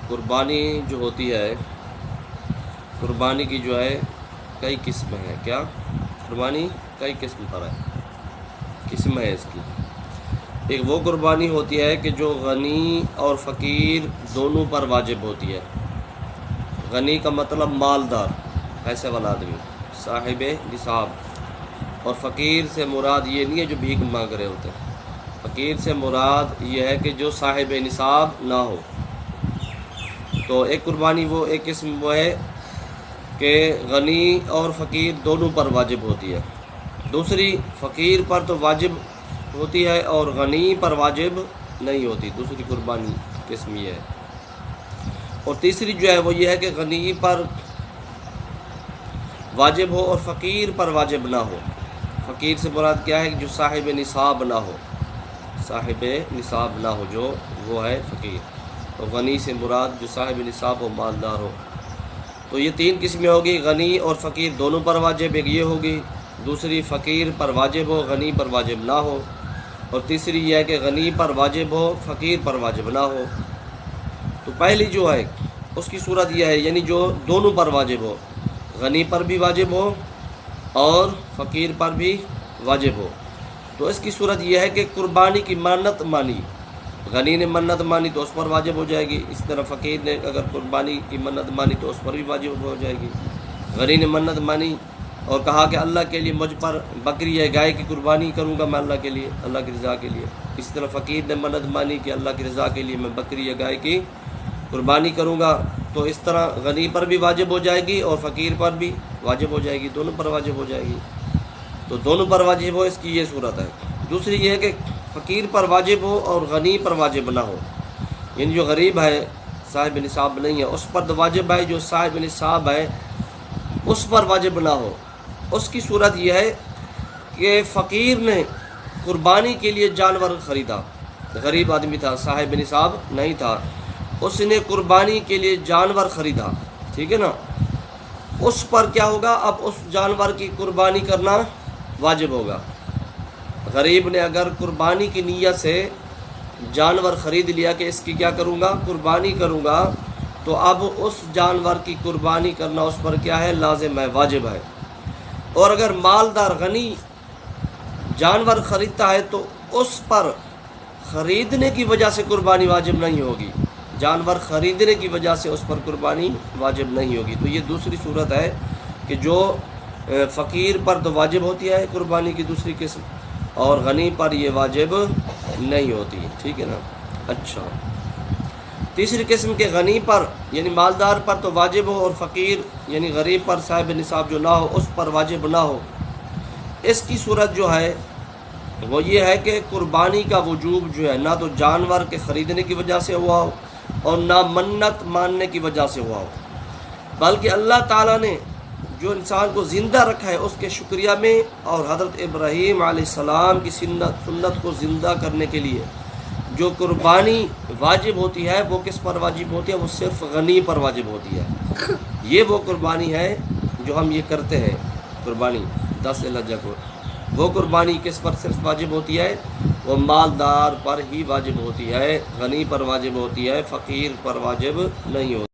قربانی جو ہوتی ہے، قربانی کی جو ہے کئی قسم ہے. کیا قربانی کئی قسم پر ہے، قسم ہے اس کی. ایک وہ قربانی ہوتی ہے کہ جو غنی اور فقیر دونوں پر واجب ہوتی ہے. غنی کا مطلب مالدار، پیسے والا آدمی، صاحب نصاب. اور فقیر سے مراد یہ نہیں ہے جو بھیک مانگ رہے ہوتے ہیں. فقیر سے مراد یہ ہے کہ جو صاحب نصاب نہ ہو. تو ایک قربانی وہ ایک قسم وہ ہے کہ غنی اور فقیر دونوں پر واجب ہوتی ہے. دوسری فقیر پر تو واجب ہوتی ہے اور غنی پر واجب نہیں ہوتی. دوسری قربانی قسم یہ ہے. اور تیسری جو ہے وہ یہ ہے کہ غنی پر واجب ہو اور فقیر پر واجب نہ ہو. فقیر سے مراد کیا ہے کہ جو صاحب نصاب نہ ہو، صاحب نصاب نہ ہو جو وہ ہے فقیر. تو غنی سے مراد جو صاحب نصاب ہو، مالدار ہو. تو یہ تین قسمیں ہوگی، غنی اور فقیر دونوں پر واجب. ایک یہ ہوگی، دوسری فقیر پر واجب ہو، غنی پر واجب نہ ہو. اور تیسری یہ ہے کہ غنی پر واجب ہو، فقیر پر واجب نہ ہو. تو پہلی جو ہے اس کی صورت یہ ہے، یعنی جو دونوں پر واجب ہو، غنی پر بھی واجب ہو اور فقیر پر بھی واجب ہو. تو اس کی صورت یہ ہے کہ قربانی کی منت مانی. غنی نے منت مانی تو اس پر واجب ہو جائے گی. اس طرح فقیر نے اگر قربانی کی منت مانی تو اس پر بھی واجب ہو جائے گی. غنی نے منت مانی اور کہا کہ اللہ کے لیے مجھ پر بکری یا گائے کی قربانی کروں گا میں اللہ کے لیے، اللہ کی رضا کے لیے. اس طرح فقیر نے منت مانی کہ اللہ کی رضا کے لیے میں بکری یا گائے کی قربانی کروں گا. تو اس طرح غنی پر بھی واجب ہو جائے گی اور فقیر پر بھی واجب ہو جائے گی، دونوں پر واجب ہو جائے گی. تو دونوں پر واجب ہو اس کی یہ صورت ہے. دوسری یہ ہے کہ فقیر پر واجب ہو اور غنی پر واجب نہ ہو. یعنی جو غریب ہے، صاحب نصاب نہیں ہے، اس پر تو واجب ہے، جو صاحب نصاب ہے اس پر واجب نہ ہو. اس کی صورت یہ ہے کہ فقیر نے قربانی کے لیے جانور خریدا. غریب آدمی تھا، صاحب نصاب نہیں تھا، اس نے قربانی کے لیے جانور خریدا. ٹھیک ہے نا. اس پر کیا ہوگا، اب اس جانور کی قربانی کرنا واجب ہوگا. غریب نے اگر قربانی کی نیت سے جانور خرید لیا کہ اس کی کیا کروں گا، قربانی کروں گا، تو اب اس جانور کی قربانی کرنا اس پر کیا ہے، لازم ہے، واجب ہے. اور اگر مالدار غنی جانور خریدتا ہے تو اس پر خریدنے کی وجہ سے قربانی واجب نہیں ہوگی. جانور خریدنے کی وجہ سے اس پر قربانی واجب نہیں ہوگی. تو یہ دوسری صورت ہے کہ جو فقیر پر تو واجب ہوتی ہے قربانی کی دوسری قسم، اور غنی پر یہ واجب نہیں ہوتی. ٹھیک ہے نا. اچھا، تیسری قسم کے غنی پر یعنی مالدار پر تو واجب ہو اور فقیر یعنی غریب پر صاحب نصاب جو نہ ہو اس پر واجب نہ ہو. اس کی صورت جو ہے وہ یہ ہے کہ قربانی کا وجوب جو ہے نہ تو جانور کے خریدنے کی وجہ سے ہوا ہو اور نہ منت ماننے کی وجہ سے ہوا ہو، بلکہ اللہ تعالیٰ نے جو انسان کو زندہ رکھا ہے اس کے شکریہ میں، اور حضرت ابراہیم علیہ السلام کی سنت کو زندہ کرنے کے لیے جو قربانی واجب ہوتی ہے وہ کس پر واجب ہوتی ہے، وہ صرف غنی پر واجب ہوتی ہے. یہ وہ قربانی ہے جو ہم یہ کرتے ہیں، قربانی 10 لجہ کو. وہ قربانی کس پر صرف واجب ہوتی ہے، وہ مالدار پر ہی واجب ہوتی ہے، غنی پر واجب ہوتی ہے، فقیر پر واجب نہیں ہوتی.